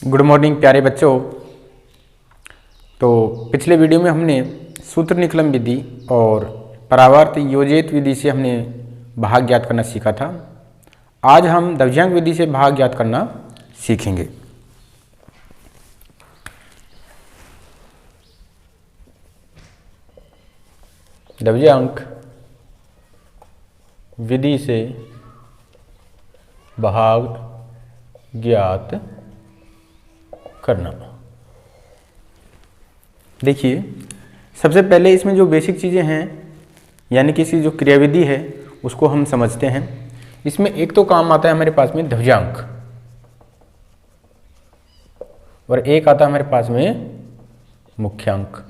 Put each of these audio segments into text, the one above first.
Good morning प्यारे बच्चों। तो पिछले वीडियो में हमने सूत्र निकलन विधि और परावर्त योजित विधि से हमने भाग ज्ञात करना सीखा था। आज हम द्रव्यांक विधि से भाग ज्ञात करना सीखेंगे। द्रव्यांक विधि से भाग ज्ञात करना। देखिए, सबसे पहले इसमें जो बेसिक चीज़ें हैं यानी कि इसकी जो क्रियाविधि है उसको हम समझते हैं। इसमें एक तो काम आता है हमारे पास में द्रव्यांक और एक आता है हमारे पास में मुख्यांक।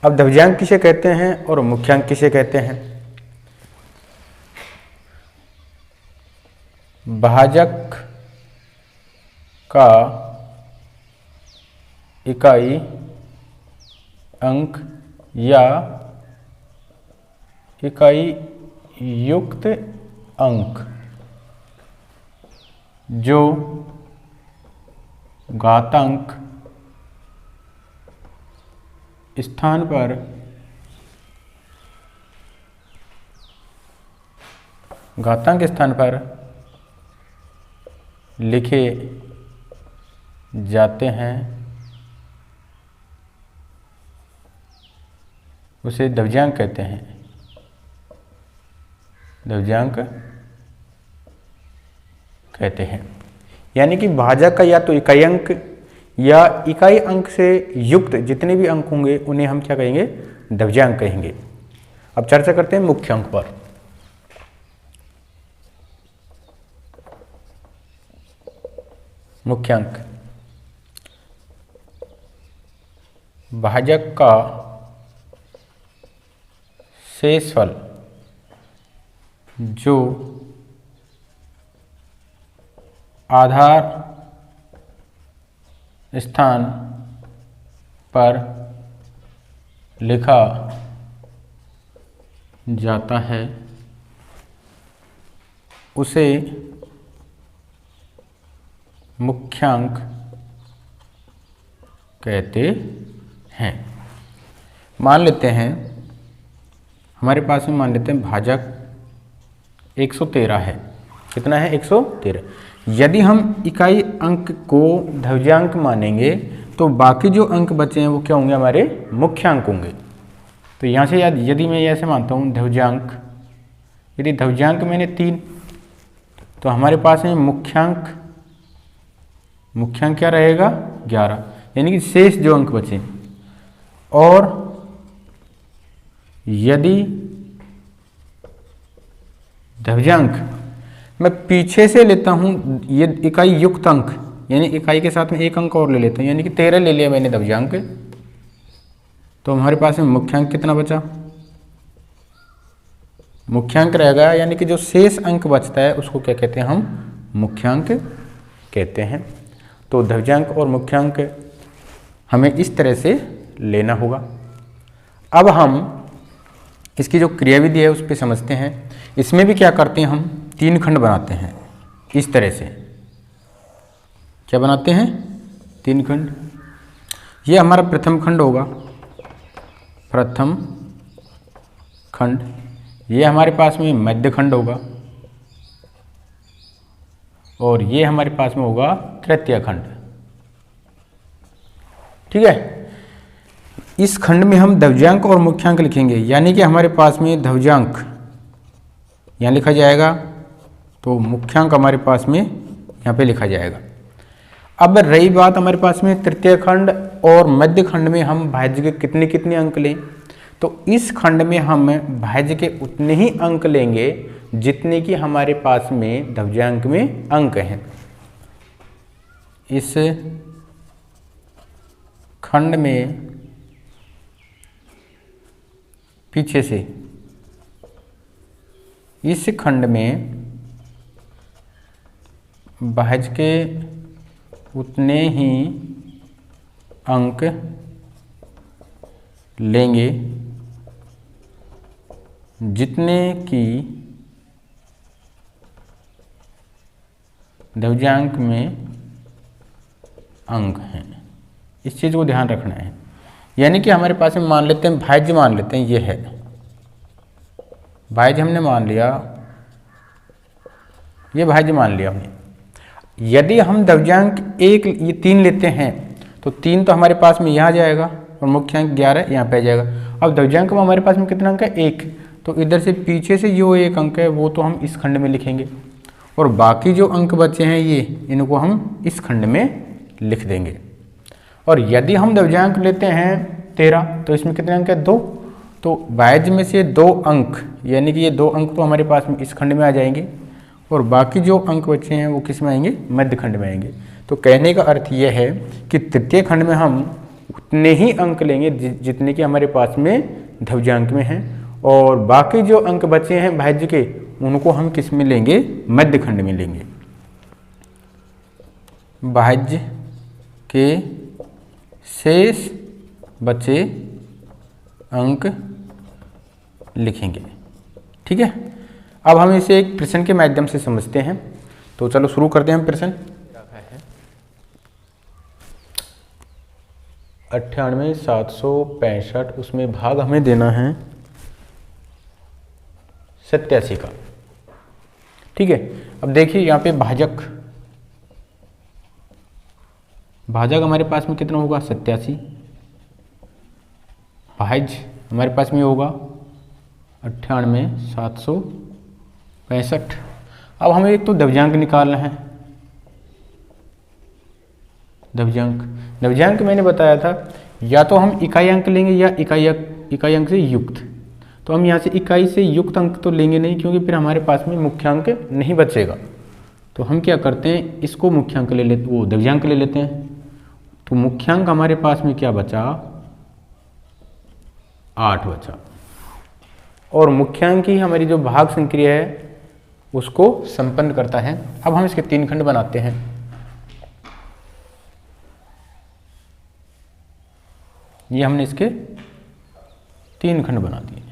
अब द्रव्यांक किसे कहते हैं और मुख्यांक किसे कहते हैं? भाजक का इकाई अंक या इकाई युक्त अंक जो घातांक स्थान पर लिखे जाते हैं उसे द्रव्यांक कहते हैं। द्रव्यांक कहते हैं यानी कि भाजक का या तो इकाई अंक या इकाई अंक से युक्त जितने भी अंक होंगे उन्हें हम क्या कहेंगे? द्रव्यांक कहेंगे। अब चर्चा करते हैं मुख्य अंक पर। मुख्यांक भाजक का शेषफल जो आधार स्थान पर लिखा जाता है उसे मुख्यांक कहते हैं। मान लेते हैं हमारे पास में मान लेते हैं भाजक 113 है। कितना है? 113। यदि हम इकाई अंक को द्रव्यांक मानेंगे तो बाकी जो अंक बचे हैं वो क्या होंगे? हमारे मुख्यांक होंगे। तो यहाँ से यदि मैं ऐसे मानता हूँ द्रव्यांक, यदि द्रव्यांक मैंने 3 तो हमारे पास में मुख्यांक क्या रहेगा? 11, यानी कि शेष जो अंक बचे। और यदि द्रव्यांक मैं पीछे से लेता हूं, ये इकाई युक्त अंक यानी इकाई के साथ में एक अंक और ले लेता हूं, यानी कि 13 ले लिया मैंने द्रव्यांक, तो हमारे पास में मुख्यांक कितना बचा? मुख्यांक रहेगा, यानी कि जो शेष अंक बचता है उसको क्या कहते हैं? हम मुख्यांक कहते हैं। तो द्रव्यांक और मुख्यांक हमें इस तरह से लेना होगा। अब हम इसकी जो क्रियाविधि है उस पर समझते हैं। इसमें भी क्या करते हैं? हम 3 खंड बनाते हैं इस तरह से। क्या बनाते हैं? 3 खंड। ये हमारा प्रथम खंड होगा, प्रथम खंड। ये हमारे पास में मध्य खंड होगा और ये हमारे पास में होगा तृतीय खंड। ठीक है। इस खंड में हम द्रव्यांक और मुख्यांक लिखेंगे, यानी कि हमारे पास में द्रव्यांक यहाँ लिखा जाएगा तो मुख्यांक हमारे पास में यहाँ पे लिखा जाएगा। अब रही बात हमारे पास में तृतीय खंड और मध्य खंड में हम भाज्य के कितने कितने अंक लें, तो इस खंड में हम भाज्य के उतने ही अंक लेंगे जितने कि हमारे पास में द्रव्यांक में अंक हैं। इस खंड में पीछे से इस खंड में भाज्य के उतने ही अंक लेंगे जितने की द्रव्यांक में अंक हैं। इस चीज़ को ध्यान रखना है। यानी कि हमारे पास में मान लेते हैं भाज्य, मान लेते हैं ये है भाज्य, हमने मान लिया ये भाज्य मान लिया हमने। यदि हम द्रव्यांक एक ये 3 लेते हैं तो 3 तो हमारे पास में यहाँ जाएगा और मुख्यांक 11 यहाँ पे आ जाएगा। अब द्रव्यांक में हमारे पास में कितना अंक है 1, तो इधर से पीछे से जो एक अंक है वो तो हम इस खंड में लिखेंगे और बाकी जो अंक बचे हैं ये इनको हम इस खंड में लिख देंगे। और यदि हम द्रव्यांक लेते हैं 13 तो इसमें कितने अंक है 2, तो भाज्य में से 2 अंक यानी कि ये 2 अंक तो हमारे पास में इस खंड में आ जाएंगे और बाकी जो अंक बचे हैं वो किस में आएंगे, मध्य खंड में आएंगे। तो कहने का अर्थ यह है कि तृतीय खंड में हम उतने ही अंक लेंगे जितने कि हमारे पास में द्रव्यांक में हैं और बाकी जो अंक बचे हैं भाज्य के उनको हम किस में लेंगे, मध्य खंड में लेंगे। भाज्य के शेष बचे अंक लिखेंगे। ठीक है, अब हम इसे एक प्रश्न के माध्यम से समझते हैं। तो चलो शुरू करते हैं हम प्रश्न। 98,765 उसमें भाग हमें देना है 87 का। ठीक है, अब देखिए यहाँ पे भाजक हमारे पास में कितना होगा 87, भाज्य हमारे पास में होगा 98,765। अब हमें एक तो द्रव्यांक निकालना है। द्रव्यांक मैंने बताया था या तो हम इकाई अंक लेंगे या इकाई अंक से युक्त। तो हम यहाँ से इकाई से युक्त अंक तो लेंगे नहीं क्योंकि फिर हमारे पास में मुख्यांक नहीं बचेगा। तो हम क्या करते हैं, इसको मुख्यांक ले लेते, वो द्रव्यांक ले लेते हैं। तो मुख्यांक हमारे पास में क्या बचा, 8 बचा और मुख्यांक ही हमारी जो भाग संक्रिया है उसको संपन्न करता है। अब हम इसके 3 खंड बनाते हैं। ये हमने इसके 3 खंड बना दिए।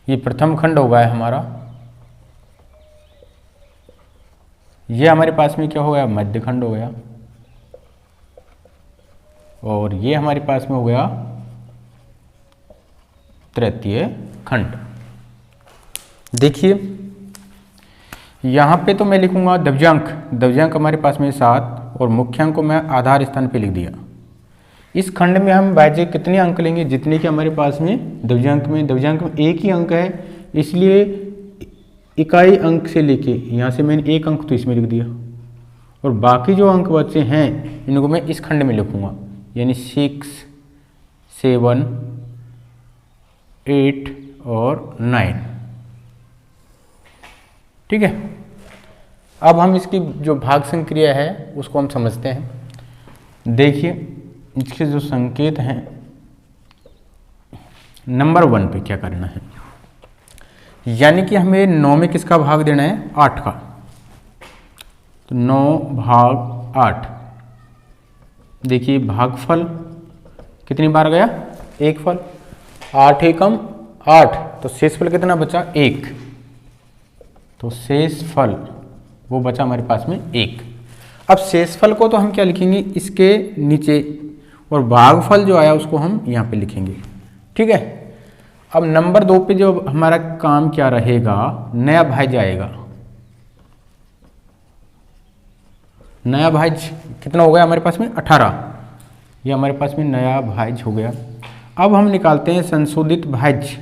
ये प्रथम खंड हो गया हमारा, ये हमारे पास में क्या हो गया, मध्य खंड हो गया और ये हमारे पास में हो गया तृतीय खंड। देखिए यहाँ पे तो मैं लिखूंगा द्रव्यांक हमारे पास में 7 और मुख्यांक को मैं आधार स्थान पे लिख दिया। इस खंड में हम भाज्य कितने अंक लेंगे, जितने कि हमारे पास में द्रव्यांक में एक ही अंक है, इसलिए इकाई अंक से लेके यहाँ से मैंने एक अंक तो इसमें लिख दिया और बाकी जो अंक बचे हैं इनको मैं इस खंड में लिखूंगा, यानी 6, 7, 8 और 9। ठीक है, अब हम इसकी जो भाग संक्रिया है उसको हम समझते हैं। देखिए इसके जो संकेत हैं, नंबर 1 पे क्या करना है, यानी कि हमें 9 में किसका भाग देना है, 8 का। तो 9 भाग 8, देखिए भागफल कितनी बार गया, 1 फल, 8 एकम 8, तो शेषफल कितना बचा, 1। तो शेषफल वो बचा हमारे पास में 1। अब शेषफल को तो हम क्या लिखेंगे, इसके नीचे, और भागफल जो आया उसको हम यहाँ पे लिखेंगे। ठीक है, अब नंबर 2 पे जो हमारा काम क्या रहेगा, नया भाज्य आएगा। नया भाज्य कितना हो गया हमारे पास में, 18। ये हमारे पास में नया भाज्य हो गया। अब हम निकालते हैं संशोधित भाज्य।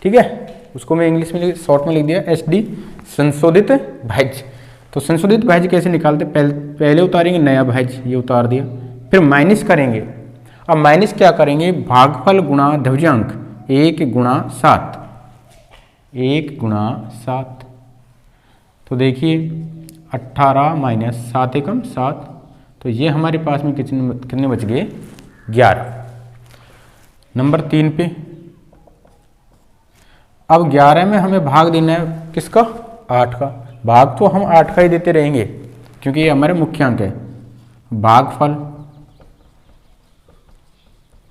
ठीक है, उसको मैं इंग्लिश में शॉर्ट में लिख दिया SD, संशोधित भाज्य। तो संशोधित भाज्य कैसे निकालते, पहले उतारेंगे नया भाज्य, ये उतार दिया, फिर माइनस करेंगे। अब माइनस क्या करेंगे, भागफल गुणा द्रव्यांक, 1 गुणा 7, 1 गुणा 7। तो देखिए 18 माइनस 7 एकम 7, तो ये हमारे पास में कितने बच गए, 11। नंबर 3 पे, अब 11 में हमें भाग देना है किसका, 8 का। भाग तो हम 8 का ही देते रहेंगे क्योंकि ये हमारे मुख्यांक है। भागफल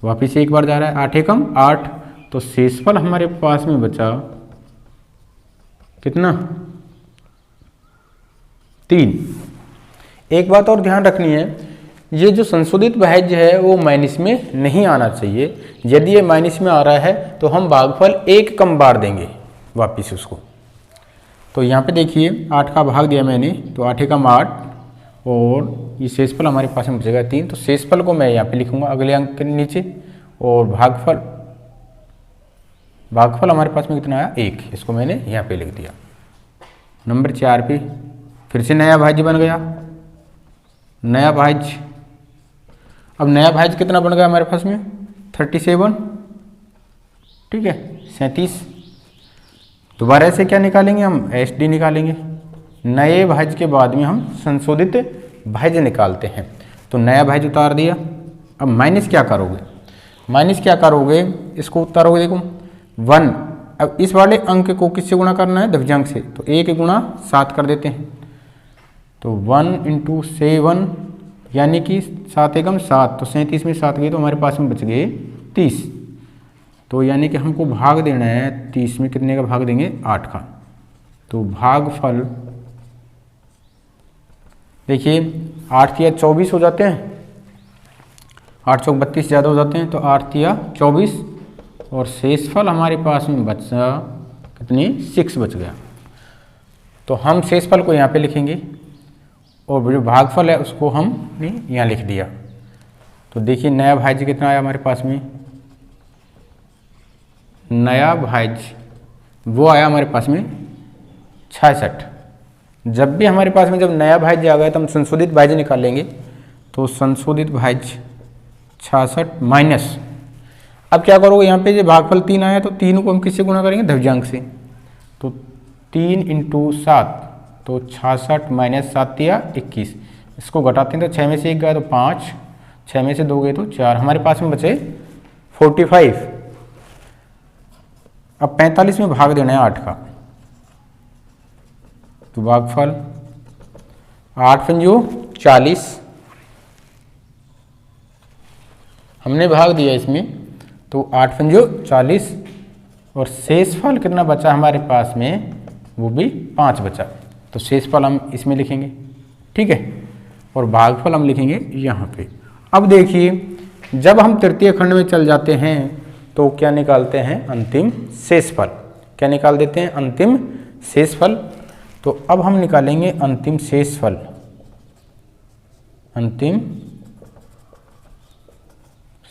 वापिस एक बार जा रहा है, 8 एकम 8, तो शेषफल हमारे पास में बचा कितना, 3। एक बात और ध्यान रखनी है, ये जो संशोधित भाज्य है वो माइनस में नहीं आना चाहिए। यदि ये माइनस में आ रहा है तो हम भागफल 1 कम बार देंगे वापिस उसको। तो यहाँ पे देखिए 8 का भाग दिया मैंने, तो 8 एकम 8 और ये शेषफल हमारे पास में बचेगा 3। तो शेषफल को मैं यहाँ पे लिखूंगा अगले अंक के नीचे, और भागफल हमारे पास में कितना आया 1, इसको मैंने यहाँ पे लिख दिया। नंबर 4 पे फिर से नया भाज्य बन गया, नया भाज्य। अब नया भाज्य कितना बन गया हमारे पास में 37, ठीक है 37। दोबारा से क्या निकालेंगे हम, SD निकालेंगे। नए भाज्य के बाद में हम संशोधित भाज्य निकालते हैं। तो नया भाज्य उतार दिया। अब माइनस क्या करोगे, माइनस क्या करोगे, इसको उतारोगे, देखो 1। अब इस वाले अंक को किससे गुणा करना है, द्रव्यांक से, तो 1 गुणा 7 कर देते हैं। तो 1 × 7 यानी कि 7 एकम 7, तो 37 में 7 गए तो हमारे पास में बच गए 30। तो यानी कि हमको भाग देना है 30 में, कितने का भाग देंगे 8 का। तो भागफल देखिए 8 या 24 हो जाते हैं, 8 चौक 32 ज़्यादा हो जाते हैं, तो 8 या 24 और शेषफल हमारे पास में बचा कितनी 6 बच गया। तो हम शेषफल को यहाँ पे लिखेंगे और जो भागफल है उसको हमने यहाँ लिख दिया। तो देखिए नया भाज्य कितना आया हमारे पास में, नया भाज्य वो आया हमारे पास में 66। जब भी हमारे पास में जब नया भाज्य आ गया तो हम संशोधित भाज्य निकालेंगे। तो संशोधित भाज्य 66 माइनस, अब क्या करोगे यहाँ पे जो भागफल 3 आया तो 3 को हम किससे गुणा करेंगे, द्रव्यांक से। तो 3 × 7 तो 66 माइनस 7 या 21, इसको घटाते हैं तो 6 में से 1 गया तो 5, 6 में से 2 गए तो 4, हमारे पास में बचे 45। अब 45 में भाग देना है 8 का। तो भागफल 8 × 40 हमने भाग दिया इसमें, तो 8 × 40 और शेषफल कितना बचा हमारे पास में, वो भी 5 बचा। तो शेषफल हम इसमें लिखेंगे, ठीक है, और भागफल हम लिखेंगे यहाँ पे। अब देखिए जब हम तृतीय खंड में चल जाते हैं तो क्या निकालते हैं, अंतिम शेषफल। क्या निकाल देते हैं, अंतिम शेषफल। तो अब हम निकालेंगे अंतिम शेषफल, अंतिम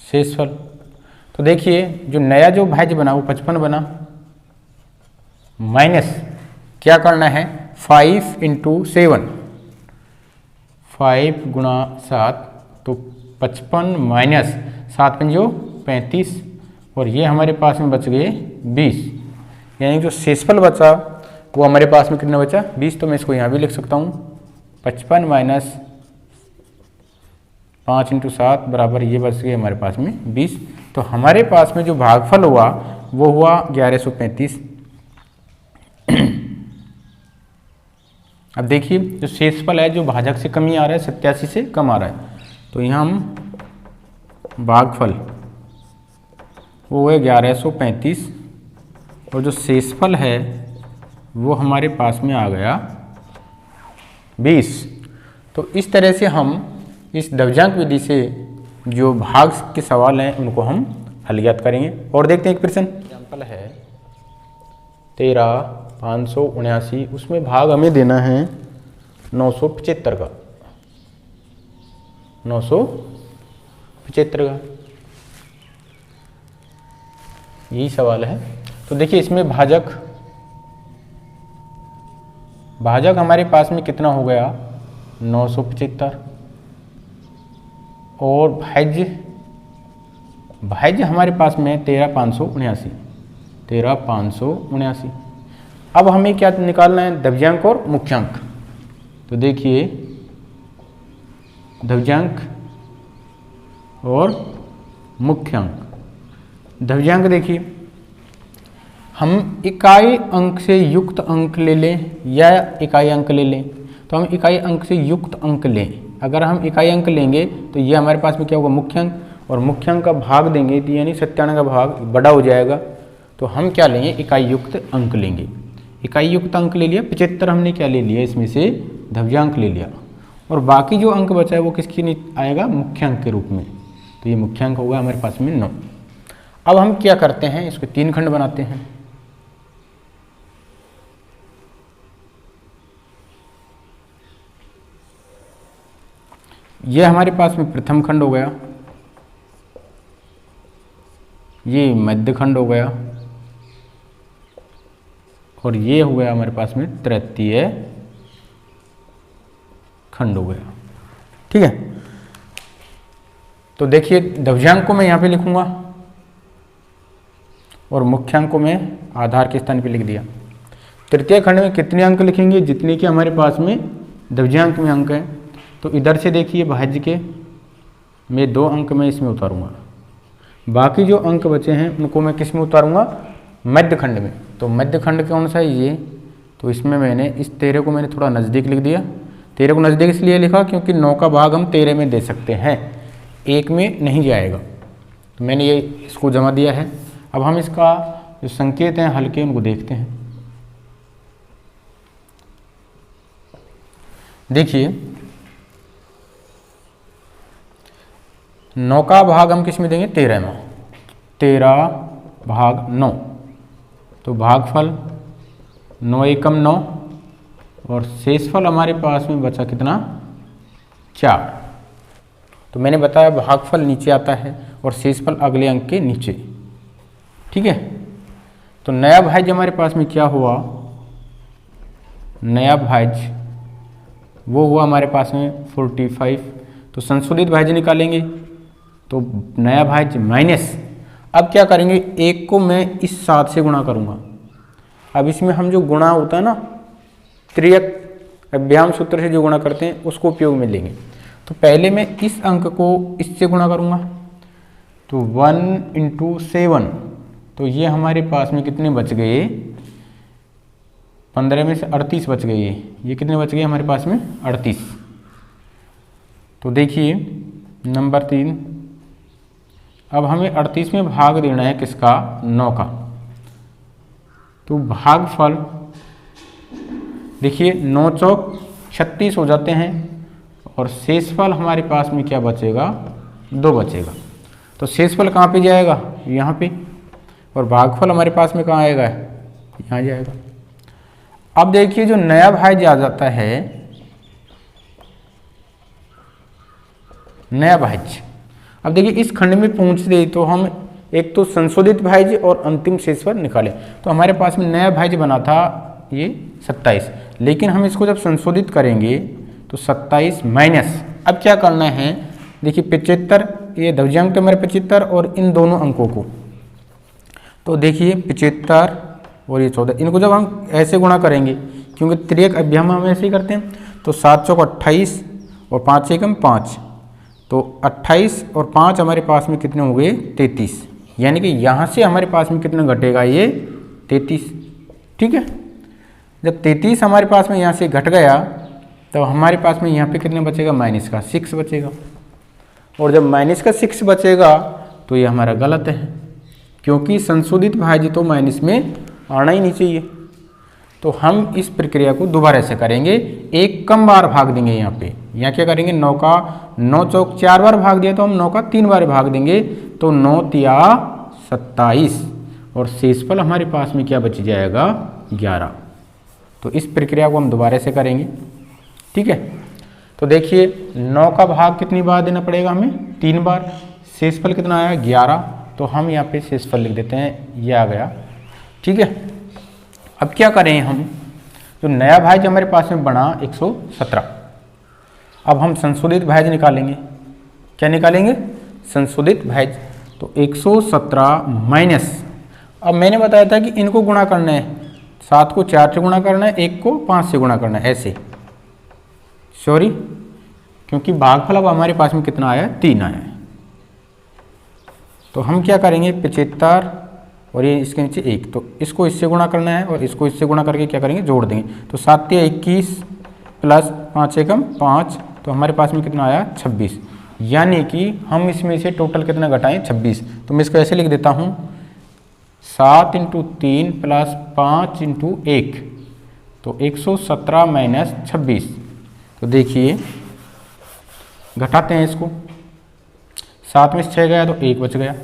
शेषफल। तो देखिए जो नया जो भाज्य बना वो 55 बना, माइनस क्या करना है 5 × 7, 5 × 7 तो 55 माइनस 7 × 35 और ये हमारे पास में बच गए 20। यानी जो शेषफल बचा वो हमारे पास में कितना बचा 20। तो मैं इसको यहाँ भी लिख सकता हूँ 55 माइनस 5 × 7 बराबर ये बच गए हमारे पास में 20। तो हमारे पास में जो भागफल हुआ वो हुआ 1135। अब देखिए जो शेषफल है जो भाजक से कम ही आ रहा है, 87 से कम आ रहा है, तो यहाँ हम भागफल वो है 1135 और जो शेषफल है वो हमारे पास में आ गया 20। तो इस तरह से हम इस द्रव्यांक विधि से जो भाग के सवाल हैं उनको हम हल ज्ञात करेंगे। और देखते हैं एक प्रश्न एग्जाम्पल है 13,579, उसमें भाग हमें देना है 975 का, 975 का, यही सवाल है। तो देखिए इसमें भाजक हमारे पास में कितना हो गया 975 और भाज्य हमारे पास में 13,579। अब हमें क्या निकालना है, द्रव्यांक और मुख्यांक। तो देखिए द्रव्यांक और मुख्यांक। द्रव्यांक देखिए हम इकाई अंक से युक्त अंक ले लें या इकाई अंक ले लें। तो हम इकाई अंक से युक्त अंक लें। अगर हम इकाई अंक लेंगे तो ये हमारे पास में क्या होगा मुख्यांक, और मुख्यांक का भाग देंगे तो यानी 97 का भाग बड़ा हो जाएगा। तो हम क्या लेंगे, इकाई युक्त अंक लेंगे। इकाई युक्त अंक ले लिया 75, हमने क्या ले लिया इसमें से द्रव्यांक ले लिया। और बाकी जो अंक बचा है वो किसकी आएगा, मुख्यांक के रूप में। तो ये मुख्यांक होगा हमारे पास में 9। अब हम क्या करते हैं, इसको 3 खंड बनाते हैं। ये हमारे पास में प्रथम खंड हो गया, ये मध्य खंड हो गया, और ये हो गया हमारे पास में तृतीय खंड हो गया। ठीक है, तो देखिए द्रव्यांक को मैं यहाँ पे लिखूंगा और मुख्यांक को मैं आधार के स्थान पे लिख दिया। तृतीय खंड में कितने अंक लिखेंगे, जितने के हमारे पास में द्रव्यांक में अंक है। तो इधर से देखिए भाज्य के मैं 2 अंक में इसमें उतारूंगा, बाकी जो अंक बचे हैं उनको मैं किस में उतारूंगा, मध्य खंड में। तो मध्य खंड कौन सा है, ये। तो इसमें मैंने इस 13 को मैंने थोड़ा नज़दीक लिख दिया। 13 को नज़दीक इसलिए लिखा क्योंकि 9 का भाग हम 13 में दे सकते हैं, 1 में नहीं जाएगा। तो मैंने ये इसको जमा दिया है। अब हम इसका जो संकेत हैं हल के उनको देखते हैं। देखिए 9 का भाग हम किस में देंगे, 13 में। 13 भाग 9, तो भागफल 9 एकम 9, और शेषफल हमारे पास में बचा कितना, 4। तो मैंने बताया भागफल नीचे आता है और शेषफल अगले अंक के नीचे। ठीक है, तो नया भाज्य हमारे पास में क्या हुआ, नया भाज्य वो हुआ हमारे पास में 45। तो संशोधित भाज्य निकालेंगे, तो नया भाज्य माइनस, अब क्या करेंगे, 1 को मैं इस 7 से गुणा करूंगा। अब इसमें हम जो गुणा होता है ना, त्रियक अभ्याम सूत्र से जो गुणा करते हैं उसको उपयोग में लेंगे। तो पहले मैं इस अंक को इससे गुणा करूंगा, तो 1 × 7, तो ये हमारे पास में कितने बच गए, 15 में से 38 बच गए। ये कितने बच गए हमारे पास में, 38। तो देखिए नंबर 3, अब हमें 38 में भाग देना है किसका, 9 का। तो भागफल देखिए 9 चौक 36 हो जाते हैं, और शेषफल हमारे पास में क्या बचेगा, 2 बचेगा। तो शेषफल कहाँ पे जाएगा, यहाँ पे, और भागफल हमारे पास में कहाँ आएगा, यहाँ जाएगा। अब देखिए जो नया भाज्य आ जाता है, नया भाज्य, अब देखिए इस खंड में पहुँचते तो हम एक तो संशोधित भाज्य और अंतिम शेषफल निकालें। तो हमारे पास में नया भाज्य बना था ये 27, लेकिन हम इसको जब संशोधित करेंगे तो 27 माइनस, अब क्या करना है, देखिए 75, ये द्रव्यांक तो हमारे 75 और इन दोनों अंकों को, तो देखिए 75 और ये 14, इनको जब हम ऐसे गुणा करेंगे, क्योंकि त्रियक अभ्याम हम ऐसे ही करते हैं, तो 7 चौक 28 और 5 एकम 5, तो 28 और 5 हमारे पास में कितने हो गए, 33। यानी कि यहाँ से हमारे पास में कितना घटेगा, ये 33। ठीक है, जब 33 हमारे पास में यहाँ से घट गया, तो हमारे पास में यहाँ पे कितने बचेगा, माइनस का 6 बचेगा। और जब माइनस का 6 बचेगा तो ये हमारा गलत है, क्योंकि संशोधित भाज्य तो माइनस में आना ही नहीं चाहिए। तो हम इस प्रक्रिया को दोबारा से करेंगे, एक कम बार भाग देंगे। यहाँ पे यहाँ क्या करेंगे, 9 का 9 चौक 4 बार भाग दिया, तो हम 9 का 3 बार भाग देंगे, तो 9 तिया 27, और शेषफल हमारे पास में क्या बच जाएगा, 11। तो इस प्रक्रिया को हम दोबारा से करेंगे। ठीक है, तो देखिए 9 का भाग कितनी बार देना पड़ेगा हमें, 3 बार। शेषफल कितना आया, 11, तो हम यहाँ पे शेषफल लिख देते हैं, ये आ गया। ठीक है, अब क्या करें हम, जो नया भाज्य हमारे पास में बना 117, अब हम संशोधित भाज्य निकालेंगे। क्या निकालेंगे, संशोधित भाज्य। तो 117 माइनस, अब मैंने बताया था कि इनको गुणा करना है, 7 को 4 से गुणा करना है, 1 को 5 से गुणा करना है, ऐसे, सॉरी, क्योंकि भागफल अब हमारे पास में कितना आया, 3 आया है। तो हम क्या करेंगे, 75 और ये इसके नीचे 1, तो इसको इससे गुणा करना है और इसको इससे गुणा करके क्या करेंगे, जोड़ देंगे। तो 7 तिया 21 प्लस 5 एकम 5, तो हमारे पास में कितना आया, 26। यानी कि हम इसमें से टोटल कितना घटाएं, 26। तो मैं इसको ऐसे लिख देता हूँ, 7 × 3 प्लस 5 × 1, तो 117 माइनस 26। तो देखिए घटाते हैं इसको, 7 में से 6 गया तो 1 बच गया,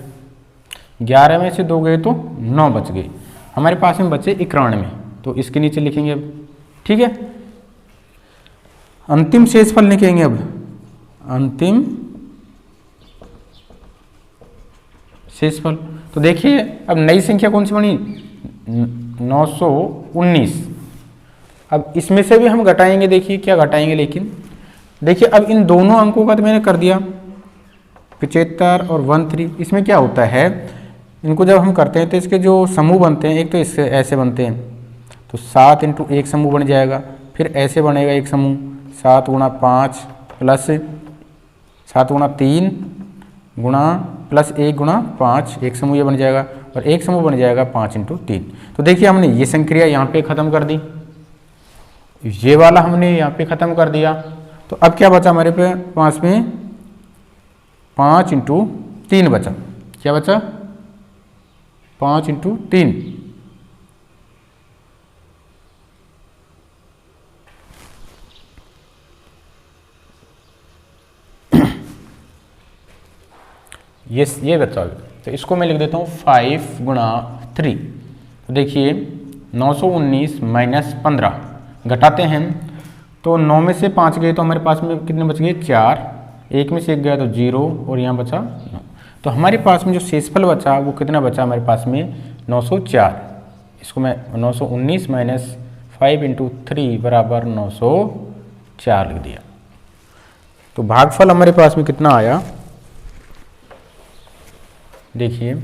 11 में से 2 गए तो 9 बच गए, हमारे पास में बचे 91। तो इसके नीचे लिखेंगे अब, ठीक है। अंतिम शेषफल लिखेंगे अब, अंतिम शेषफल। तो देखिए अब नई संख्या कौन सी बनी, 919। अब इसमें से भी हम घटाएंगे, देखिए क्या घटाएंगे, लेकिन देखिए अब इन दोनों अंकों का तो मैंने कर दिया 75 और 13। इसमें क्या होता है, इनको जब हम करते हैं तो इसके जो समूह बनते हैं, एक तो इससे ऐसे बनते हैं, तो 7 इंटू एक समूह बन जाएगा, फिर ऐसे बनेगा एक समूह 7 गुणा 5 प्लस 7 गुणा 3 गुणा प्लस 1 गुणा 5, एक समूह ये बन जाएगा, और एक समूह बन जाएगा 5 इंटू 3। तो देखिए हमने ये संक्रिया यहाँ पे ख़त्म कर दी, ये वाला हमने यहाँ पे ख़त्म कर दिया। तो अब क्या बचा हमारे पास में, 5 इंटू 3 बचा। क्या बचा, 5 इंटू 3। ये बचा, तो इसको मैं लिख देता हूँ 5 गुणा 3। तो देखिए 919 माइनस 15 घटाते हैं, तो 9 में से 5 गए तो हमारे पास में कितने बच गए, 4, 1 में से 1 गया तो 0, और यहाँ बचा 9। तो हमारे पास में जो शेषफल बचा वो कितना बचा हमारे पास में, 904। इसको मैं 919 माइनस 5 इंटू 3 बराबर 904 लिख दिया। तो भागफल हमारे पास में कितना आया, देखिए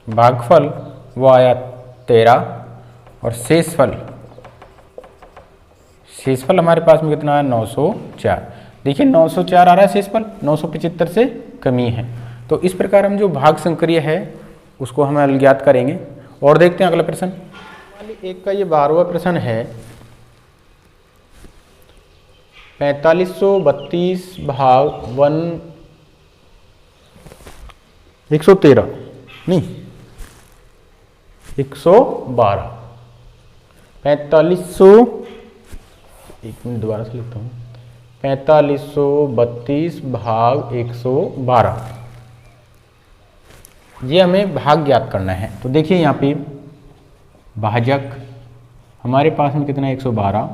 भागफल वो आया 13, और शेषफल हमारे पास में कितना है, 904। देखिए 904 आ रहा है शेषफल, 975 से कमी है। तो इस प्रकार हम जो भाग संक्रिय है उसको हम ज्ञात करेंगे। और देखते हैं अगला प्रश्न, एक का ये 12वां प्रश्न है, 4532 भाग 113 नहीं 112, 4500, एक मिनट दोबारा से लिखता हूँ, 4532 भाग 112, ये हमें भाग ज्ञात करना है। तो देखिए यहाँ पे भाजक हमारे पास में कितना है, 112,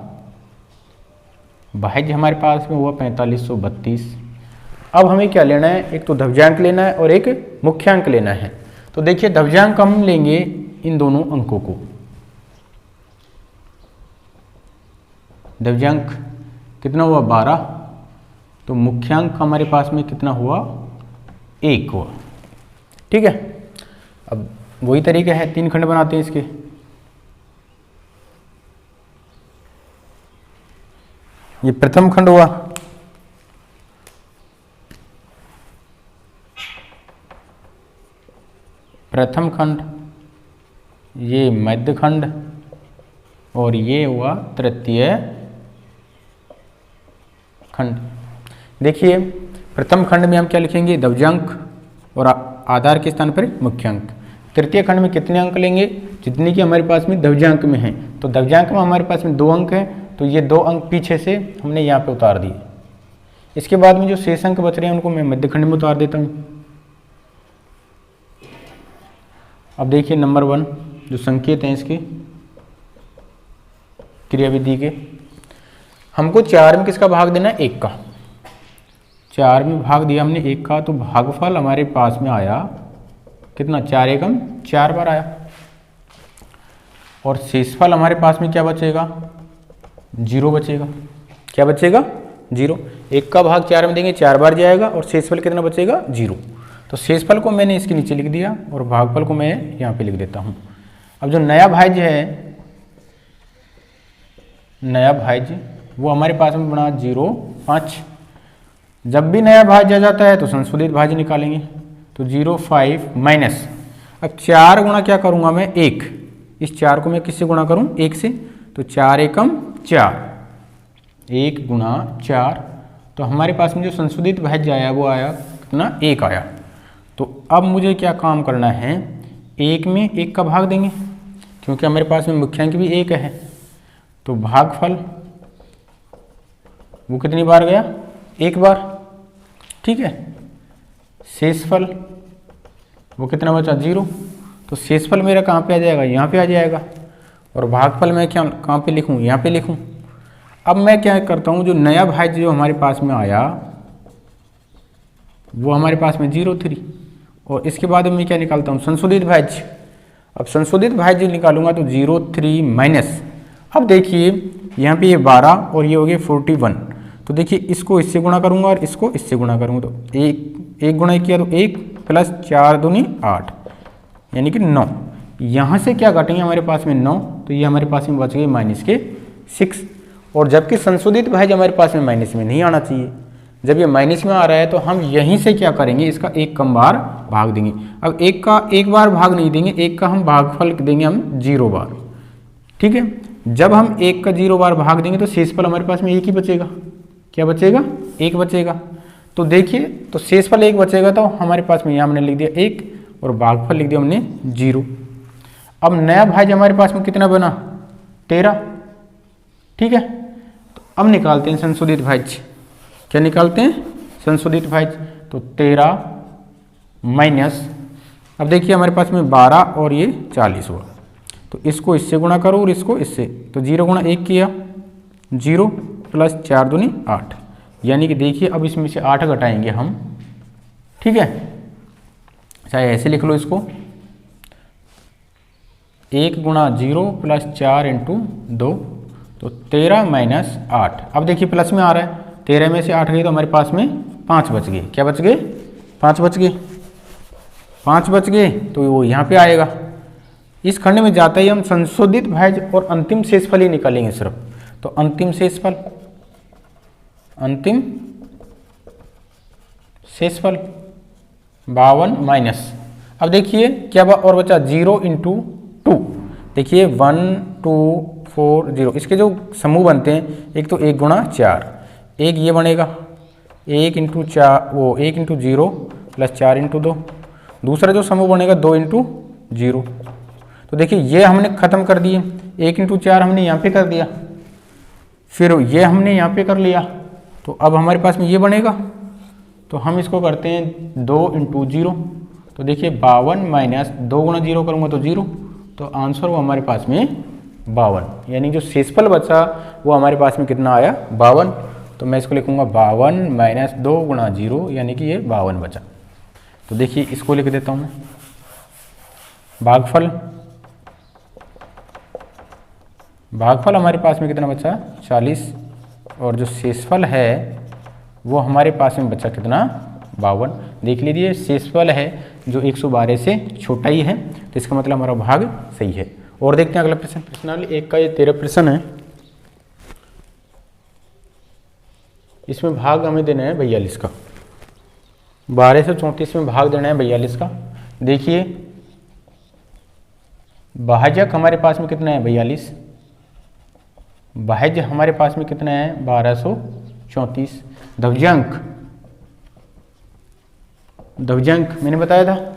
भाज्य हमारे पास में हुआ 4532। अब हमें क्या लेना है, एक तो द्रव्यांक लेना है और एक मुख्यांक लेना है। तो देखिए द्रव्यांक हम लेंगे इन दोनों अंकों को, द्रव्यांक कितना हुआ 12, तो मुख्यांक हमारे पास में कितना हुआ 1 हुआ, ठीक है। अब वही तरीका है, 3 खंड बनाते हैं इसके। ये प्रथम खंड हुआ, प्रथम खंड, ये मध्य खंड, और ये हुआ तृतीय खंड। देखिए प्रथम खंड में हम क्या लिखेंगे, द्रव्यांक, और आधार के स्थान पर मुख्यांक। तृतीय खंड में कितने अंक लेंगे, जितने कि हमारे पास में द्रव्यांक में है। तो द्रव्यांक में हमारे पास में 2 अंक हैं, तो ये 2 अंक पीछे से हमने यहाँ पे उतार दिए। इसके बाद में जो शेष अंक बच रहे हैं उनको मैं मध्य खंड में उतार देता हूँ। अब देखिए नंबर 1 जो संकेत हैं इसके क्रियाविधि के, हमको 4 में किसका भाग देना है, 1 का। 4 में भाग दिया हमने 1 का, तो भागफल हमारे पास में आया कितना, 4 एकम 4 बार आया। और शेषफल हमारे पास में क्या बचेगा, 0 बचेगा। क्या बचेगा, 0। 1 का भाग 4 में देंगे, 4 बार जाएगा, और शेषफल कितना बचेगा, 0। तो शेषफल को मैंने इसके नीचे लिख दिया और भागफल को मैं यहाँ पे लिख देता हूँ। अब जो नया भाज्य है, नया भाज्य वो हमारे पास में बना 0, 5। जब भी नया भाज्य आ जाता है तो संशोधित भाज्य निकालेंगे। तो 0, 5 माइनस, अब 4 गुणा क्या करूँगा मैं, 1। इस 4 को मैं किससे गुणा करूँ, 1 से। तो 4 एकम 4, 1 गुणा 4। तो हमारे पास में जो संशोधित भाज्य आया वो आया कितना, 1 आया। तो अब मुझे क्या काम करना है, 1 में 1 का भाग देंगे, क्योंकि हमारे पास में मुख्यांक भी 1 है। तो भागफल वो कितनी बार गया, एक बार, ठीक है। शेषफल वो कितना बचा, 0। तो शेषफल मेरा कहाँ पे आ जाएगा, यहाँ पे आ जाएगा। और भागफल मैं क्या कहाँ पे लिखूँ, यहाँ पे लिखूँ। अब मैं क्या करता हूँ, जो नया भाज्य जो हमारे पास में आया वो हमारे पास में 0,3, और इसके बाद मैं क्या निकालता हूँ, संशोधित भाज्य। अब संशोधित भाज्य निकालूंगा तो 0,3 माइनस, अब देखिए यहाँ पे ये 12 और ये हो गया 41। तो देखिए इसको इससे गुणा करूंगा और इसको इससे गुणा करूंगा, तो एक गुणा किया तो 1 प्लस 4 दूनी 8 यानी कि 9। यहाँ से क्या घटेंगे हमारे पास में 9, तो ये हमारे पास में बच गए माइनस के 6। और जबकि संशोधित भाज्य हमारे पास में माइनस में नहीं आना चाहिए, जब ये माइनस में आ रहा है तो हम यहीं से क्या करेंगे, इसका एक कम बार भाग देंगे। अब एक का एक बार भाग नहीं देंगे, एक का हम भागफल देंगे हम 0 बार, ठीक है। जब हम एक का 0 बार भाग देंगे तो शेषफल हमारे पास में एक ही बचेगा, क्या बचेगा, एक बचेगा। तो देखिए, तो शेषफल एक बचेगा, तो हमारे पास में यहाँ हमने लिख दिया 1 और भागफल लिख दिया हमने 0। अब नया भाज्य हमारे पास में कितना बना, 13, ठीक है। तो अब निकालते हैं संशोधित भाज्य, क्या निकालते हैं, संशोधित भाज्य। तो 13 माइनस, अब देखिए हमारे पास में 12 और ये 40 हुआ, तो इसको इससे गुणा करो और इसको इससे, तो 0 गुणा 1 किया, 0 प्लस 4 दूनी 8, यानी कि देखिए अब इसमें से 8 घटाएंगे हम, ठीक है। चाहे ऐसे लिख लो इसको, 1 गुणा 0 प्लस 4 इंटू 2, तो 13 माइनस 8। अब देखिए प्लस में आ रहा है, 13 में से 8 गए तो हमारे पास में 5 बच गए, क्या बच गए, 5 बच गए, 5 बच गए, तो वो यहाँ पे आएगा। इस खंड में जाता ही हम संशोधित भाज्य और अंतिम शेषफल ही निकालेंगे सिर्फ। तो अंतिम शेषफल, अंतिम शेषफल 52 माइनस, अब देखिए क्या और बचा, 0 इंटू 2, देखिए 1 2 4 0, इसके जो समूह बनते हैं, एक तो 1 गुणा 4, एक ये बनेगा 1 इंटू 4, वो 1 इंटू 0 प्लस 4 इंटू 2, दूसरा जो समूह बनेगा 2 इंटू 0। तो देखिए ये हमने खत्म कर दिए, 1 इंटू 4 हमने यहाँ पे कर दिया, फिर ये हमने यहाँ पे कर लिया, तो अब हमारे पास में ये बनेगा। तो हम इसको करते हैं 2 इंटू 0, तो देखिए 52 माइनस 2 गुणा 0 करूँगा तो 0, तो आंसर वो हमारे पास में 52, यानी जो शेषफल बचा वो हमारे पास में कितना आया, 52। तो मैं इसको लिखूँगा 52 माइनस 2 गुणा 0, यानी कि ये 52 बचा। तो देखिए इसको लिख देता हूँ मैं, भागफल, भागफल हमारे पास में कितना बचा, 40, और जो शेषफल है वो हमारे पास में बचा कितना, 52। देख लीजिए शेषफल है जो 112 से छोटा ही है, तो इसका मतलब हमारा भाग सही है। और देखते हैं अगला प्रश्न, प्रश्नावली 1 का ये 13 प्रश्न है, इसमें भाग हमें देना है 42 का, 12 से 34 में भाग देना है 42 का। देखिए भाजक हमारे पास में कितना है, 42, भाज्य हमारे पास में कितना है, 1234। द्रव्यांक, द्रव्यांक मैंने बताया था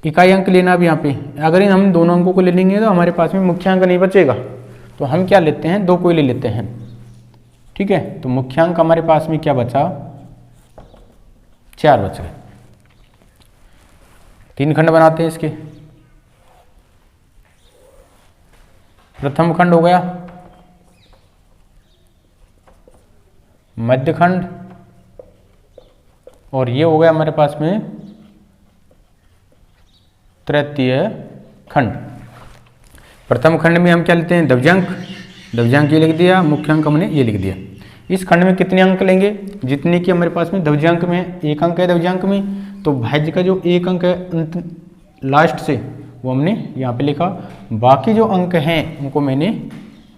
इकाई अंक लेना भी यहाँ पे, अगर इन हम दोनों अंकों को ले लेंगे तो हमारे पास में मुख्यांक नहीं बचेगा, तो हम क्या लेते हैं, 2 कोई ले लेते हैं, ठीक है। तो मुख्यांक हमारे पास में क्या बचा, 4 बच गए। 3 खंड बनाते हैं इसके, प्रथम खंड हो गया, मध्य खंड, और ये हो गया हमारे पास में तृतीय खंड। प्रथम खंड में हम क्या लेते हैं, द्रव्यांक, द्रव्यांक ये लिख दिया, मुख्यांक हमने ये लिख दिया। इस खंड में कितने अंक लेंगे, जितने की हमारे पास में द्रव्यांक में 1 अंक है द्रव्यांक में, तो भाज्य का जो 1 अंक है अंत लास्ट से वो हमने यहाँ पे लिखा, बाकी जो अंक हैं उनको मैंने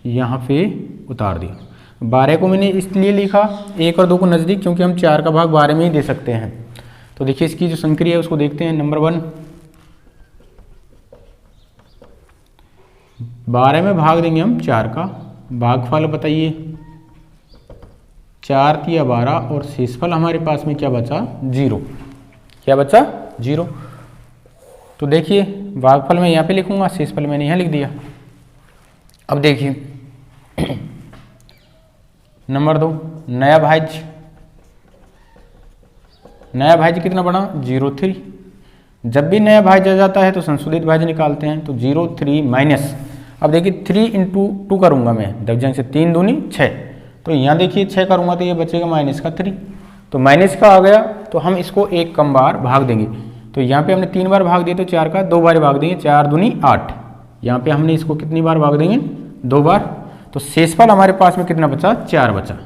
यहाँ पे उतार दिया। 12 को मैंने इसलिए लिखा 1 और 2 को नज़दीक, क्योंकि हम 4 का भाग 12 में ही दे सकते हैं। तो देखिए इसकी जो संक्रिया है उसको देखते हैं। नंबर 1, 12 में भाग देंगे हम 4 का, भागफल बताइए, 4 तिया 12, और शेषफल हमारे पास में क्या बचा, 0, क्या बचा, 0। तो देखिए भागफल मैं यहाँ पे लिखूंगा, शेषफल मैंने यहाँ लिख दिया। अब देखिए नंबर 2 नया भाज्य, नया भाज्य कितना बना 0,3। जब भी नया भाज्य आ जाता है तो संशोधित भाज्य निकालते हैं। तो 0,3 माइनस, अब देखिए 3 इंटू 2 करूँगा मैं, दशमलव से 3 दूनी 6, तो यहाँ देखिए 6 करूँगा तो ये बचेगा माइनस का 3, तो माइनस का आ गया तो हम इसको एक कम बार भाग देंगे। तो यहाँ पे हमने 3 बार भाग दिया तो 4 का 2 बार भाग देंगे, 4 दूनी 8। यहाँ पे हमने इसको कितनी बार भाग देंगे 2 बार, तो शेषफल हमारे पास में कितना बचा 4 बचा।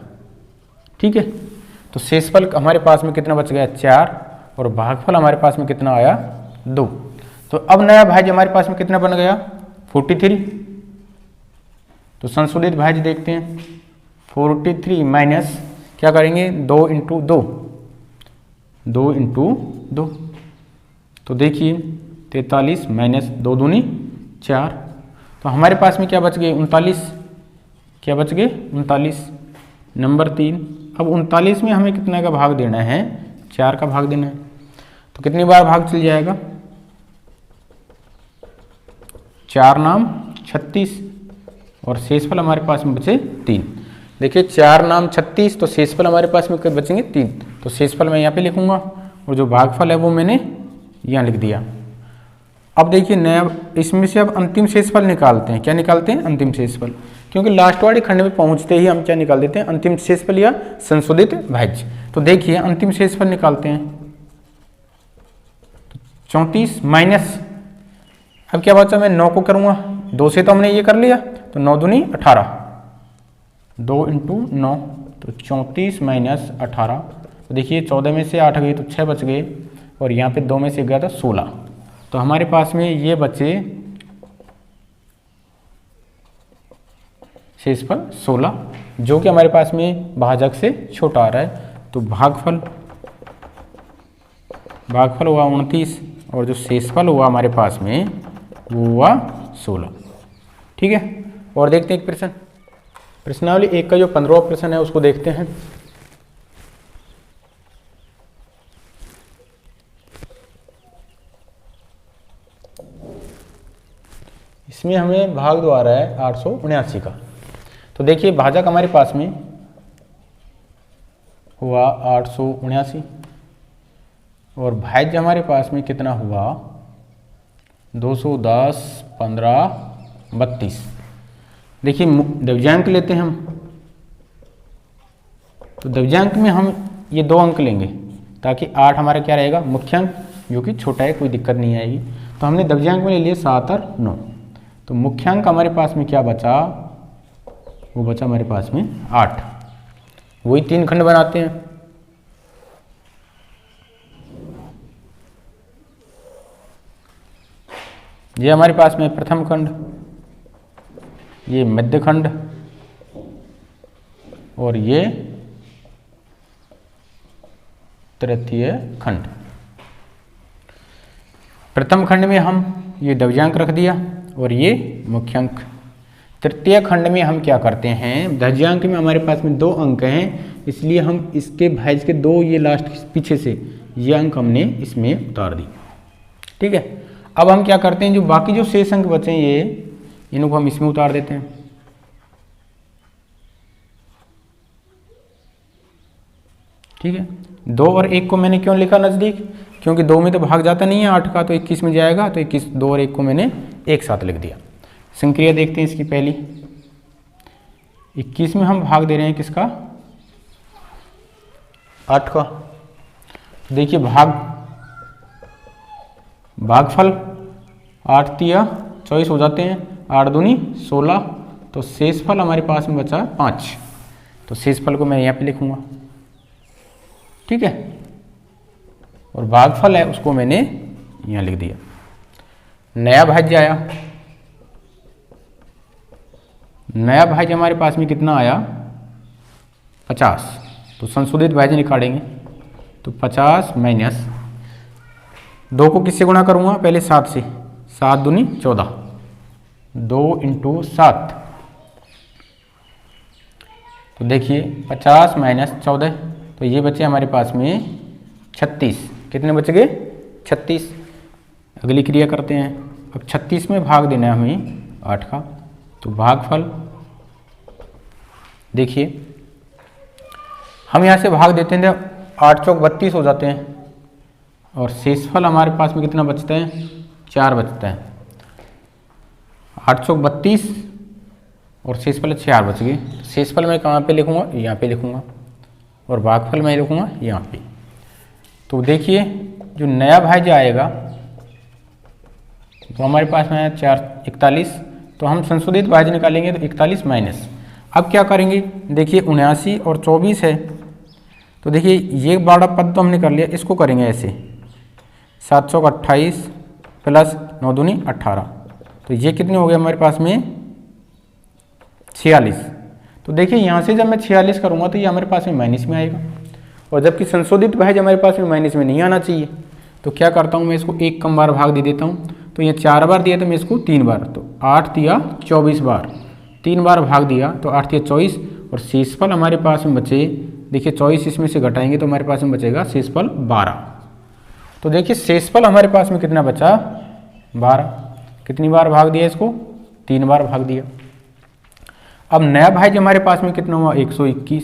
ठीक है, तो शेषफल हमारे पास में कितना बच गया 4 और भागफल हमारे पास में कितना आया 2। तो अब नया भाज्य हमारे पास में कितना बन गया 43। तो संशोधित भाज्य देखते हैं 43 माइनस क्या करेंगे 2 इंटू 2, 2 इंटू 2, तो देखिए 43 माइनस 2 दूनी 4, तो हमारे पास में क्या बच गए 39, क्या बच गए 39। नंबर 3, अब 39 में हमें कितने का भाग देना है 4 का भाग देना है, तो कितनी बार भाग चल जाएगा 4 नाम 36 और शेषफल हमारे पास में बचे 3। देखिए 4 नाम 36, तो शेषफल हमारे पास में बचेंगे 3, तो शेषफल मैं यहाँ पे लिखूंगा और जो भागफल है वो मैंने यहाँ लिख दिया। अब देखिए नया, इसमें से अब अंतिम शेषफल निकालते हैं। क्या निकालते हैं अंतिम शेषफल, क्योंकि लास्ट वाले खंड में पहुंचते ही हम क्या निकाल देते हैं अंतिम शेषफल या संशोधित भाज्य। तो देखिए अंतिम शेषफल निकालते हैं, तो 34 माइनस, अब क्या बचा मैं 9 को करूँगा, 2 से तो हमने ये कर लिया, तो 9 दूनी 18, 2 इंटू 9, तो 34 माइनस 18, तो देखिए 14 में से 8 गई तो 6 बच गए और यहाँ पे 2 में से गया था 16, तो हमारे पास में ये बचे शेषफल 16, जो कि हमारे पास में भाजक से छोटा आ रहा है। तो भागफल हुआ 29 और जो शेषफल हुआ हमारे पास में वो हुआ 16। ठीक है, और देखते हैं एक प्रश्न, प्रश्नावली 1 का जो 15वां प्रश्न है उसको देखते हैं। इसमें हमें भाग द्वारा है 879 का। तो देखिए भाजक हमारे पास में हुआ 879 और भाज्य हमारे पास में कितना हुआ 210, 15, 32। देखिए द्वितीयांक लेते हैं हम, तो द्वितीयांक में हम ये 2 अंक लेंगे ताकि 8 हमारा क्या रहेगा मुख्यांक, जो कि छोटा है कोई दिक्कत नहीं आएगी। तो हमने द्वितीयांक में ले लिए 7 और 9, तो मुख्यांक हमारे पास में क्या बचा, वो बचा हमारे पास में 8। वही 3 खंड बनाते हैं। ये हमारे पास में प्रथम खंड, ये मध्य खंड और ये तृतीय खंड। प्रथम खंड में हम ये द्वितीयांक रख दिया और ये मुख्यांक। तृतीय खंड में हम क्या करते हैं, द्वितीयांक में हमारे पास में 2 अंक हैं, इसलिए हम इसके भाज्य के 2 ये लास्ट पीछे से ये अंक हमने इसमें उतार दी। ठीक है, अब हम क्या करते हैं, जो बाकी जो शेष अंक बचे ये इनको हम इसमें उतार देते हैं। ठीक है, 2 और 1 को मैंने क्यों लिखा नज़दीक, क्योंकि 2 में तो भाग जाता नहीं है 8 का, तो 21 में जाएगा, तो 21, 2 और 1 को मैंने एक साथ लिख दिया। संक्रिया देखते हैं इसकी पहली, 21 में हम भाग दे रहे हैं किसका 8 का। देखिए भागफल 8 तिया 24 हो जाते हैं, 8 दूनी 16, तो शेषफल हमारे पास में बचा 5, तो शेषफल को मैं यहाँ पे लिखूंगा। ठीक है, और भागफल है उसको मैंने यहाँ लिख दिया। नया भाज्य आया, नया भाज्य हमारे पास में कितना आया 50, तो संशोधित भाज्य निकालेंगे, तो 50 माइनस 2 को किससे गुणा करूँगा, पहले 7 से, 7 दूनी 14, 2 इंटू 7, तो देखिए 50 माइनस 14, तो ये बचे हमारे पास में 36। कितने बच गए 36। अगली क्रिया करते हैं, अब 36 में भाग देना है हमें 8 का, तो भागफल देखिए हम यहाँ से भाग देते हैं, 8 चौक 32 हो जाते हैं, और शेषफल हमारे पास में कितना बचता है, 4 बचता है। 8 चौक 32 और शेषफल 4 बच गए। शेषफल मैं कहाँ पे लिखूँगा, यहाँ पे लिखूँगा, और भागफल मैं लिखूँगा यहाँ पे। तो देखिए जो नया भाज्य आएगा तो हमारे पास में है 4 41, तो हम संशोधित भाज्य निकालेंगे तो 41 माइनस। अब क्या करेंगे, देखिए 79 और 24 है, तो देखिए ये बड़ा पद तो हमने कर लिया, इसको करेंगे ऐसे 7 चौक 28 प्लस 9 दूनी 18, तो ये कितने हो गए हमारे पास में 46। तो देखिए यहाँ से जब मैं 46 करूँगा तो ये हमारे पास में माइनस में आएगा, और जबकि संशोधित भाज्य हमारे पास में माइनस में नहीं आना चाहिए। तो क्या करता हूँ, मैं इसको एक कम बार भाग दे देता हूँ। तो ये 4 बार दिया तो मैं इसको 3 बार, तो 8 दिया 24 बार, 3 बार भाग दिया तो 8 दिया 24, और शेषफल हमारे पास में बचे, देखिए 24 इसमें से घटाएंगे तो हमारे पास में बचेगा शेषफल 12। तो देखिए शेषफल हमारे पास में कितना बचा, 12। कितनी बार भाग दिया इसको, 3 बार भाग दिया। अब नया भाज्य हमारे पास में कितना हुआ, 121।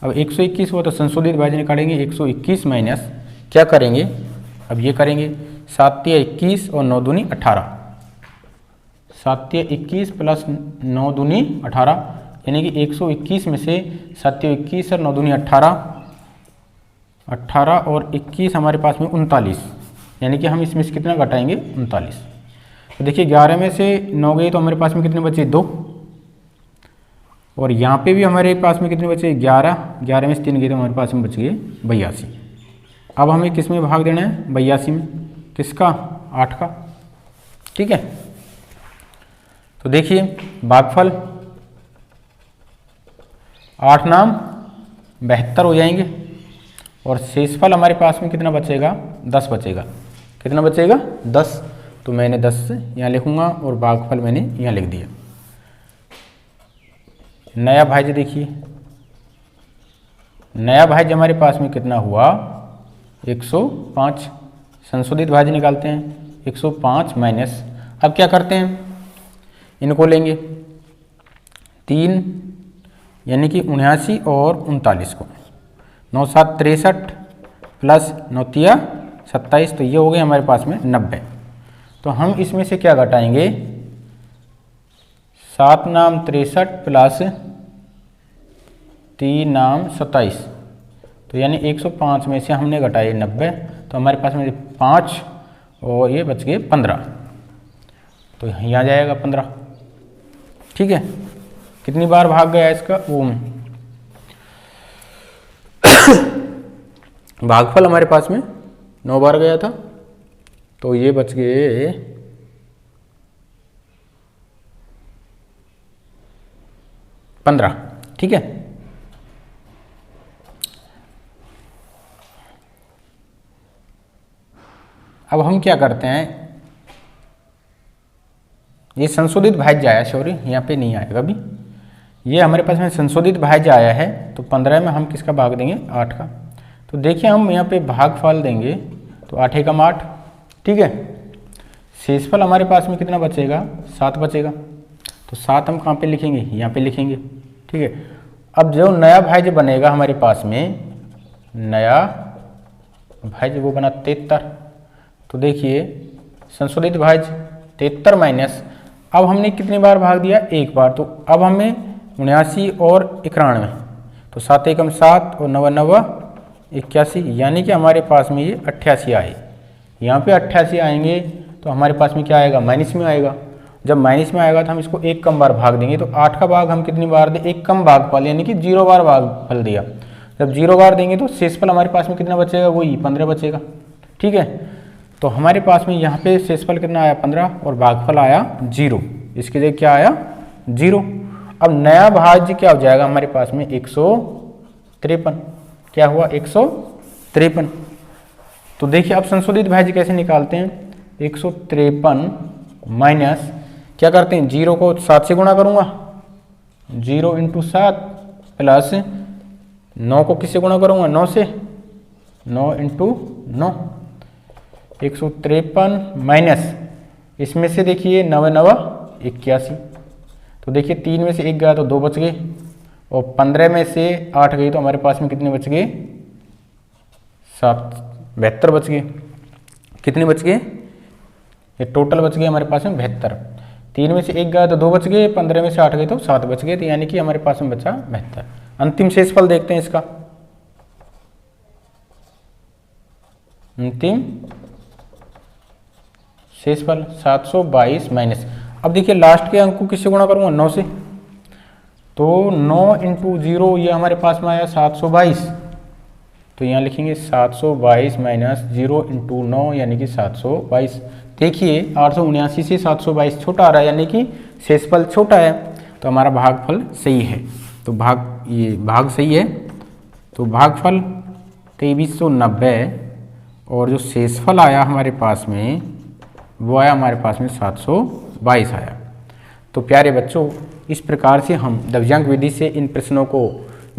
अब 121 हुआ तो संशोधित भाज्य निकालेंगे, 121 माइनस क्या करेंगे, अब ये करेंगे 7 तिया 21 और 9 दूनी 18, 7 तिया 21 प्लस 9 दूनी 18, यानी कि 121 में से 7 तिया 21 और 9 दूनी 18, 18 और 21 हमारे पास में 39, यानी कि हम इसमें से कितना घटाएंगे, 39। तो देखिए 11 में से 9 गए तो हमारे पास में कितने बचे, 2, और यहाँ पे भी हमारे पास में कितने बचे, 11, 11 में से 3 गए तो हमारे पास में बच गए 82। अब हमें किस में भाग देना है, 82 में, किसका, 8 का, ठीक है। तो देखिए भागफल 8 नाम 72 हो जाएंगे, और शेषफल हमारे पास में कितना बचेगा, 10 बचेगा। कितना बचेगा, 10। तो मैंने 10 यहाँ लिखूँगा और भागफल मैंने यहाँ लिख दिया। नया भाज्य देखिए, नया भाज्य हमारे पास में कितना हुआ, 105। संशोधित भाज्य निकालते हैं, 105 माइनस, अब क्या करते हैं, इनको लेंगे 3, यानी कि 79 और 39 को, 9 7 63 प्लस 9 तिया 27, तो ये हो गए हमारे पास में 90। तो हम इसमें से क्या घटाएंगे, 7 नाम 63 प्लस 3 नाम 27, तो यानी 105 में से हमने घटाए 90, तो हमारे पास में 5 और ये बच गए 15, तो यहाँ जाएगा 15, ठीक है। कितनी बार भाग गया इसका, भागफल हमारे पास में 9 बार गया था, तो ये बच गए 15, ठीक है। अब हम क्या करते हैं, ये संशोधित भाज्य आया, सॉरी यहाँ पे नहीं आएगा अभी, ये हमारे पास में संशोधित भाज्य आया है, तो 15 में हम किसका भाग देंगे, 8 का। तो देखिए हम यहाँ पे भागफल देंगे तो 8 एकम 8, ठीक है। शेषफल हमारे पास में कितना बचेगा, 7 बचेगा, तो 7 हम कहाँ पे लिखेंगे, यहाँ पे लिखेंगे, ठीक है। अब जो नया भाज्य बनेगा हमारे पास में, नया भाज्य वो बना 73, तो देखिए संशोधित भाज्य 73 माइनस, अब हमने कितनी बार भाग दिया, 1 बार, तो अब हमें 79 और 91, तो 7 एकम 7 और 9 9 81, यानी कि हमारे पास में ये 88 आए। यहाँ पे 88 आएंगे तो हमारे पास में क्या आएगा, माइनस में आएगा। जब माइनस में आएगा तो हम इसको 1 कम बार भाग देंगे, तो 8 का भाग हम कितनी बार दें, 1 कम भागफल, यानी कि 0 बार भागफल दिया। जब 0 बार देंगे तो शेषफल हमारे पास में कितना बचेगा, वही 15 बचेगा, ठीक है। तो हमारे पास में यहाँ पे शेषफल कितना आया, 15, और भागफल आया 0, इसके जगह क्या आया, 0। अब नया भाज्य क्या हो जाएगा हमारे पास में, 153, क्या हुआ, 153। तो देखिए अब संशोधित भाज्य कैसे निकालते हैं, 153 माइनस क्या करते हैं, 0 को 7 से गुणा करूँगा, 0 × 7 प्लस 9 को किससे गुणा करूँगा, 9 से, 9 × 9, 153 माइनस इसमें से देखिए 9 9 81, तो देखिए 3 में से 1 गया तो 2 बच गए, और 15 में से 8 गई तो हमारे पास में कितने बच गए? 72 बच गए। कितने बच गए? ये टोटल बच गए हमारे पास में 72। 3 में से 1 गया तो 2 बच गए, 15 में से 8 गए तो 7 बच गए, तो यानी कि हमारे पास में बचा 72। अंतिम शेषफल देखते हैं इसका। अंतिम शेषफल 722 माइनस, अब देखिए लास्ट के अंक को किससे गुणा करूँगा? 9 से, तो 9 इंटू 0 ये हमारे पास में आया 722, तो यहाँ लिखेंगे 722 माइनस 0 इंटू 9 यानी कि 722। देखिए 879 से 722 छोटा आ रहा है, यानी कि शेषफल छोटा है, तो हमारा भागफल सही है। तो ये भाग सही है, तो भागफल 2390 और जो शेषफल आया हमारे पास में वो आया हमारे पास में 722 आया। तो प्यारे बच्चों, इस प्रकार से हम द्रव्यांक विधि से इन प्रश्नों को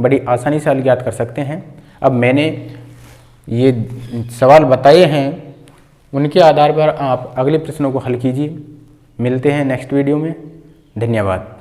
बड़ी आसानी से हल ज्ञात कर सकते हैं। अब मैंने ये सवाल बताए हैं, उनके आधार पर आप अगले प्रश्नों को हल कीजिए। मिलते हैं नेक्स्ट वीडियो में। धन्यवाद।